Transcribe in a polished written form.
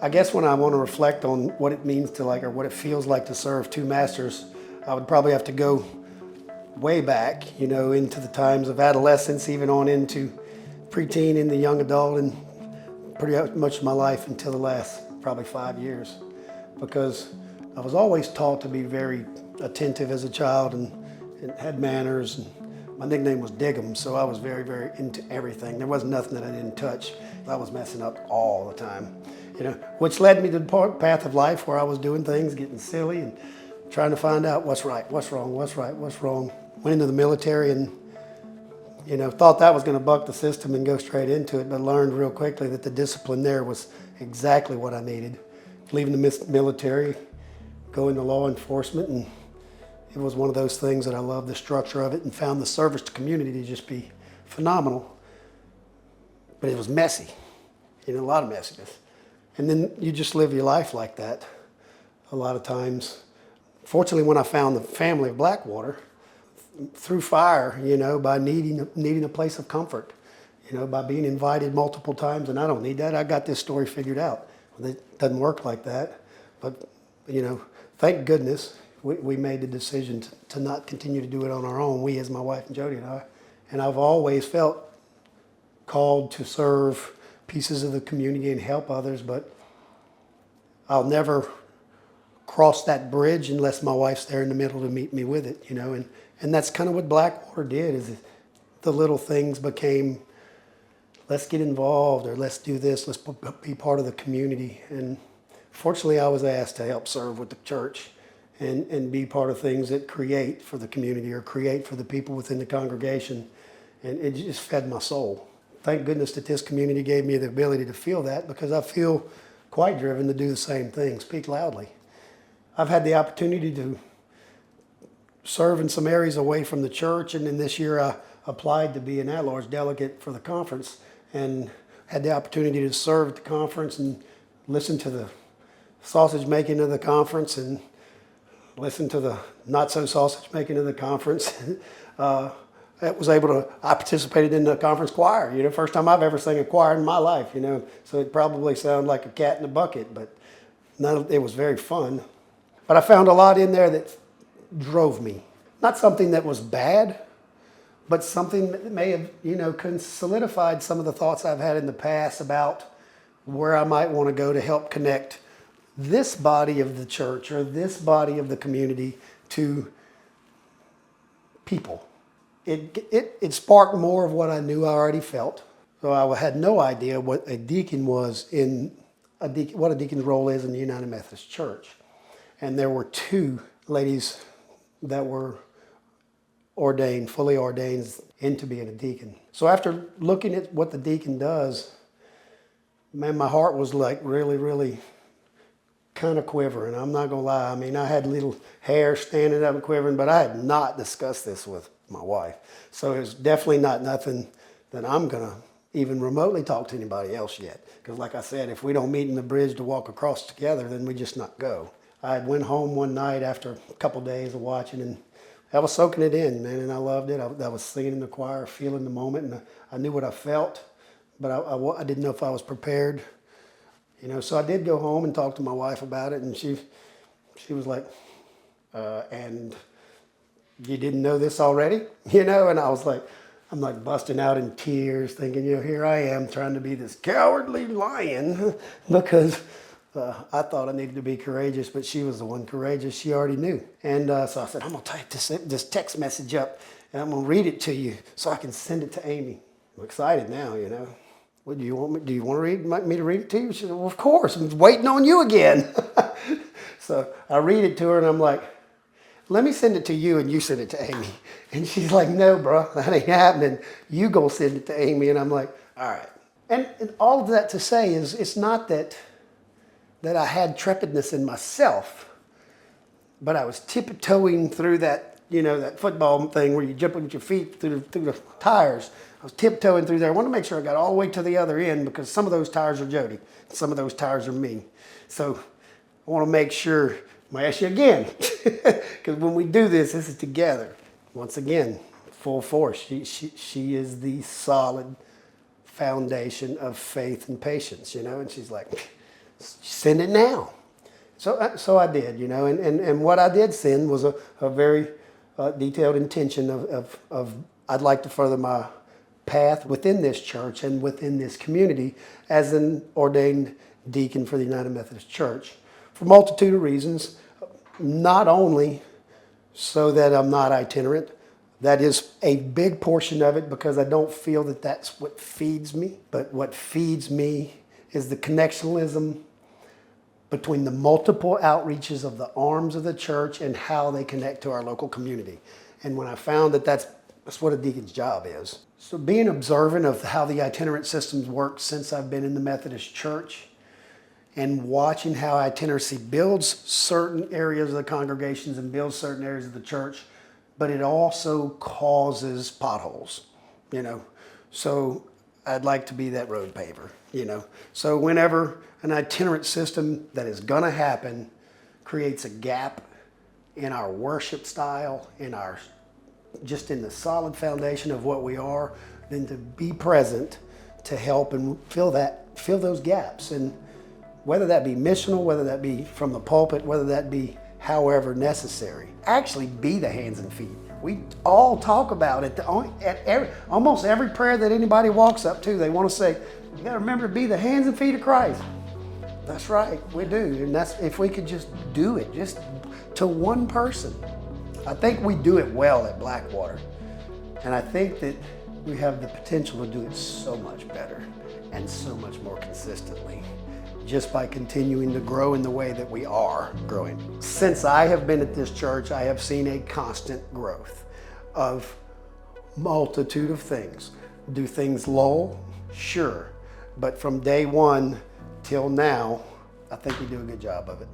I guess when I want to reflect on what it means to or what it feels like to serve two masters, I would probably have to go way back, into the times of adolescence, even on into preteen and the young adult, and pretty much my life until the last probably 5 years. Because I was always taught to be very attentive as a child and had manners. And my nickname was Diggum, so I was very, very into everything. There wasn't nothing that I didn't touch. I was messing up all the time, which led me to the path of life where I was doing things, getting silly and trying to find out what's right, what's wrong, what's right, what's wrong. Went into the military and, thought that was going to buck the system and go straight into it, but learned real quickly that the discipline there was exactly what I needed. Leaving the military, go into law enforcement, and it was one of those things that I loved the structure of it and found the service to community to just be phenomenal. But it was messy, a lot of messiness. And then you just live your life like that a lot of times. Fortunately, when I found the family of Blackwater, through fire, by needing a place of comfort, by being invited multiple times, and I don't need that. I got this story figured out. It doesn't work like that. But, thank goodness we made the decision to not continue to do it on our own, we as my wife and Jody and I. And I've always felt called to serve pieces of the community and help others, but I'll never cross that bridge unless my wife's there in the middle to meet me with it, and that's kind of what Blackwater did. Is the little things became, let's get involved, or let's do this, let's be part of the community. And fortunately, I was asked to help serve with the church and be part of things that create for the community or create for the people within the congregation, and it just fed my soul. Thank goodness that this community gave me the ability to feel that, because I feel quite driven to do the same thing, speak loudly. I've had the opportunity to serve in some areas away from the church, and then this year I applied to be an at-large delegate for the conference and had the opportunity to serve at the conference and listen to the sausage making of the conference and listen to the not so sausage making of the conference. I participated in the conference choir, first time I've ever sang a choir in my life, so it probably sounded like a cat in a bucket, but it was very fun. But I found a lot in there that drove me. Not something that was bad, but something that may have, solidified some of the thoughts I've had in the past about where I might want to go to help connect this body of the church or this body of the community to people. It sparked more of what I knew I already felt. So I had no idea what a deacon was what a deacon's role is in the United Methodist Church. And there were two ladies that were fully ordained into being a deacon. So after looking at what the deacon does, man, my heart was like really, really kind of quivering. I'm not gonna lie. I mean, I had little hair standing up and quivering, but I had not discussed this with my wife. So it's definitely not nothing that I'm gonna even remotely talk to anybody else yet. Because like I said, if we don't meet in the bridge to walk across together, then we just not go. I went home one night after a couple days of watching, and I was soaking it in, man, and I loved it. I was singing in the choir, feeling the moment, and I knew what I felt, but I didn't know if I was prepared. So I did go home and talk to my wife about it, and she was like, and you didn't know this already? And I'm like busting out in tears thinking, here I am trying to be this cowardly lion because I thought I needed to be courageous, but she was the one courageous. She already knew. And so I said, I'm going to type this text message up, and I'm going to read it to you so I can send it to Amy. I'm excited now, What do you want me to read it to you? She said, well, of course. I'm waiting on you again. So I read it to her, and I'm like, let me send it to you, and you send it to Amy. And she's like, no, bro, that ain't happening. You go send it to Amy. And I'm like, all right. And all of that to say is, it's not that I had trepidness in myself, but I was tiptoeing through that, that football thing where you jump with your feet through the tires. I was tiptoeing through there. I want to make sure I got all the way to the other end, because some of those tires are Jody. Some of those tires are me. So I want to make sure. I'm going to ask you again, because when we do this is together. Once again, full force. She is the solid foundation of faith and patience, And she's like, Send it now. So I did, and what I did send was a very detailed intention of I'd like to further my path within this church and within this community as an ordained deacon for the United Methodist Church for a multitude of reasons, not only so that I'm not itinerant. That is a big portion of it because I don't feel that that's what feeds me, but what feeds me is the connectionalism between the multiple outreaches of the arms of the church and how they connect to our local community. And when I found that that's what a deacon's job is. So being observant of how the itinerant systems work since I've been in the Methodist Church and watching how itinerancy builds certain areas of the congregations and builds certain areas of the church, but it also causes potholes, So I'd like to be that road paver, So whenever an itinerant system that is gonna happen creates a gap in our worship style, just in the solid foundation of what we are, then to be present to help and fill those gaps. And whether that be missional, whether that be from the pulpit, whether that be however necessary, actually be the hands and feet. We all talk about it. Almost every prayer that anybody walks up to, they want to say, you got to remember to be the hands and feet of Christ. That's right, we do. And that's if we could just do it, just to one person. I think we do it well at Blackwater. And I think that we have the potential to do it so much better and so much more consistently, just by continuing to grow in the way that we are growing. Since I have been at this church, I have seen a constant growth of multitude of things. Do things lull? Sure. But from day one till now, I think we do a good job of it.